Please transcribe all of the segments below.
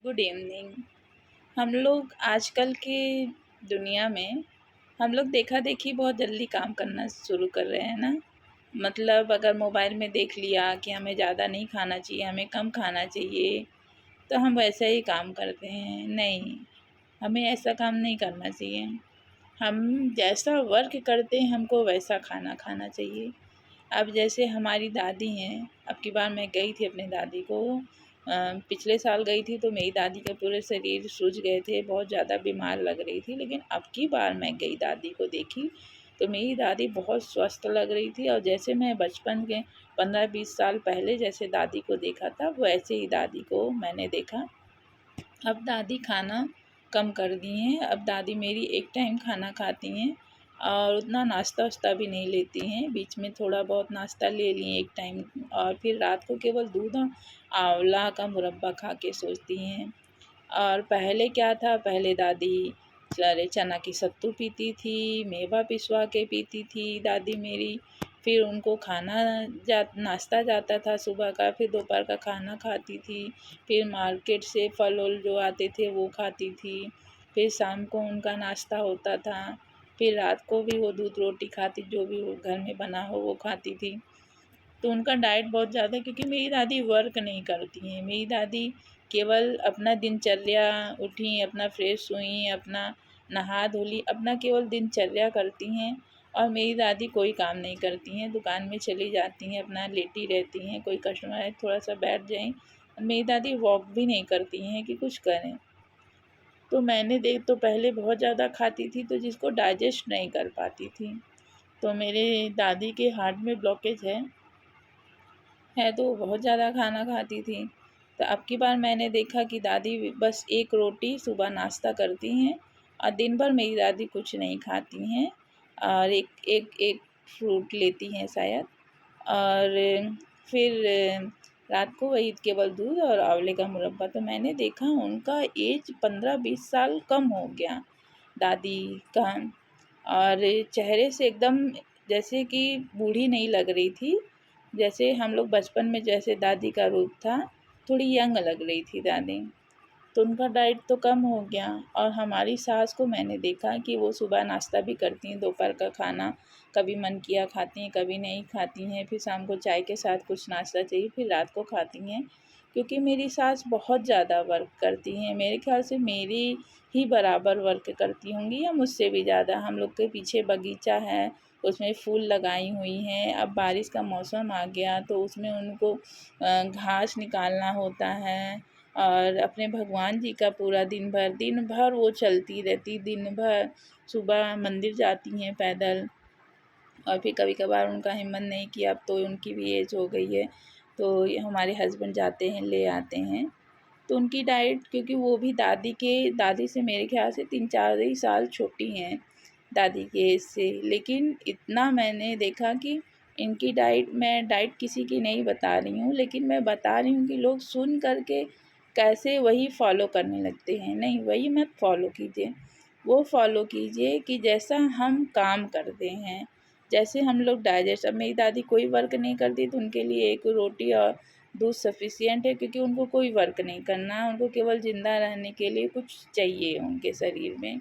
Good evening. हम लोग आजकल की दुनिया में हम लोग देखा-देखी बहुत जल्दी काम करना शुरू कर रहे हैं ना। मतलब अगर मोबाइल में देख लिया कि हमें ज़्यादा नहीं खाना चाहिए, हमें कम खाना चाहिए, तो हम वैसा ही काम करते हैं। नहीं, हमें ऐसा काम नहीं करना चाहिए। हम जैसा वर्क करते हैं, हमको वैसा खाना खाना चाहिए। अब जैसे हमारी दादी हैं, अब की बार मैं गई थी अपनी दादी को पिछले साल गई थी तो मेरी दादी के पूरे शरीर सूज गए थे, बहुत ज़्यादा बीमार लग रही थी। लेकिन अब की बार मैं गई दादी को देखी तो मेरी दादी बहुत स्वस्थ लग रही थी और जैसे मैं बचपन के 15-20 साल पहले जैसे दादी को देखा था वैसे ही दादी को मैंने देखा। अब दादी खाना कम कर दी हैं। अब दादी मेरी एक टाइम खाना खाती हैं और उतना नाश्ता वाश्ता भी नहीं लेती हैं। बीच में थोड़ा बहुत नाश्ता ले लिए एक टाइम और फिर रात को केवल दूध और आंवला का मुरब्बा खा के सोती हैं। और पहले क्या था, पहले दादी सारे चना की सत्तू पीती थी, मेवा पिसवा के पीती थी दादी मेरी। फिर उनको खाना नाश्ता जाता था सुबह का, फिर दोपहर का खाना खाती थी, फिर मार्केट से फल-वल जो आते थे वो खाती थी, फिर शाम को उनका नाश्ता होता था, फिर रात को भी वो दूध रोटी खाती, जो भी वो घर में बना हो वो खाती थी। तो उनका डाइट बहुत ज़्यादा क्योंकि मेरी दादी वर्क नहीं करती हैं। मेरी दादी केवल अपना दिनचर्या उठी, अपना फ्रेश हुई, अपना नहा धो ली, अपना केवल दिनचर्या करती हैं और मेरी दादी कोई काम नहीं करती हैं, दुकान में चली जाती हैं, अपना लेटी रहती हैं, कोई कस्टमर आए थोड़ा-सा बैठ जाएँ। मेरी दादी वॉक भी नहीं करती हैं कि कुछ करें। तो मैंने तो पहले बहुत ज़्यादा खाती थी तो जिसको डाइजेस्ट नहीं कर पाती थी। तो मेरे दादी के हार्ट में ब्लॉकेज है तो वो बहुत ज़्यादा खाना खाती थी। तो अब की बार मैंने देखा कि दादी बस एक रोटी सुबह नाश्ता करती हैं और दिन भर मेरी दादी कुछ नहीं खाती हैं और एक एक एक फ्रूट लेती हैं शायद और फिर रात को वही केवल दूध और आंवले का मुरब्बा। तो मैंने देखा उनका एज 15-20 साल कम हो गया दादी का और चेहरे से एकदम जैसे कि बूढ़ी नहीं लग रही थी। जैसे हम लोग बचपन में जैसे दादी का रूप था, थोड़ी यंग लग रही थी दादी। तो उनका डाइट तो कम हो गया और हमारी सास को मैंने देखा कि वो सुबह नाश्ता भी करती हैं, दोपहर का खाना कभी मन किया खाती हैं, कभी नहीं खाती हैं, फिर शाम को चाय के साथ कुछ नाश्ता चाहिए, फिर रात को खाती हैं। क्योंकि मेरी सास बहुत ज़्यादा वर्क करती हैं, मेरे ख़्याल से मेरी ही बराबर वर्क करती होंगी या मुझसे भी ज़्यादा। हम लोग के पीछे बगीचा है, उसमें फूल लगाई हुई हैं। अब बारिश का मौसम आ गया तो उसमें उनको घास निकालना होता है और अपने भगवान जी का पूरा दिन भर वो चलती रहती, दिन भर सुबह मंदिर जाती हैं पैदल और फिर कभी-कभार उनका हिम्मत नहीं किया, अब तो उनकी भी एज हो गई है, तो हमारे हस्बैंड जाते हैं, ले आते हैं। तो उनकी डाइट क्योंकि वो भी दादी से मेरे ख़्याल से 3-4 ही साल छोटी हैं, दादी के एज से। लेकिन इतना मैंने देखा कि इनकी मैं डाइट किसी की नहीं बता रही हूँ, लेकिन मैं बता रही हूँ कि लोग सुन कर के कैसे वही फ़ॉलो करने लगते हैं। नहीं, वही मत फ़ॉलो कीजिए, वो फ़ॉलो कीजिए कि जैसा हम काम करते हैं, जैसे हम लोग डाइजेस्ट अब मेरी दादी कोई वर्क नहीं करती तो उनके लिए एक रोटी और दूध सफिशिएंट है क्योंकि उनको कोई वर्क नहीं करना, उनको केवल ज़िंदा रहने के लिए कुछ चाहिए उनके शरीर में,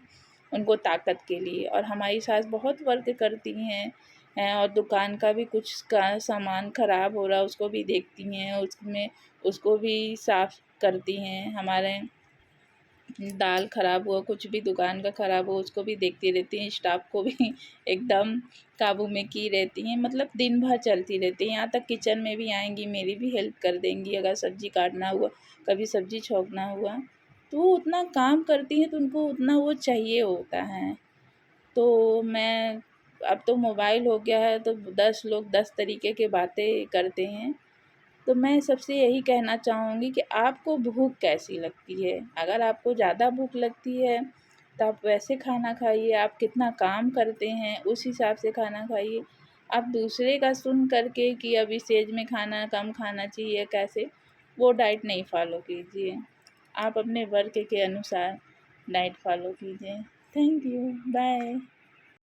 उनको ताकत के लिए। और हमारी सास बहुत वर्क करती हैं और दुकान का भी कुछ का सामान ख़राब हो रहा उसको भी देखती हैं, उसमें उसको भी साफ़ करती हैं। हमारे दाल ख़राब हुआ, कुछ भी दुकान का ख़राब हो उसको भी देखती रहती हैं, स्टाफ को भी एकदम काबू में की रहती हैं। मतलब दिन भर चलती रहती हैं, यहाँ तक किचन में भी आएँगी, मेरी भी हेल्प कर देंगी अगर सब्ज़ी काटना हुआ, कभी सब्ज़ी छौंकना हुआ। तो वो उतना काम करती हैं तो उनको उतना वो चाहिए होता है। तो मैं अब तो मोबाइल हो गया है तो 10 लोग 10 तरीके की बातें करते हैं। तो मैं सबसे यही कहना चाहूँगी कि आपको भूख कैसी लगती है? अगर आपको ज़्यादा भूख लगती है, तो आप वैसे खाना खाइए, आप कितना काम करते हैं, उस हिसाब से खाना खाइए। आप दूसरे का सुन कर के कि अब इस एज में खाना कम खाना चाहिए कैसे, वो डाइट नहीं फ़ॉलो कीजिए। आप अपने वर्क के अनुसार डाइट फ़ॉलो कीजिए। Thank you, bye.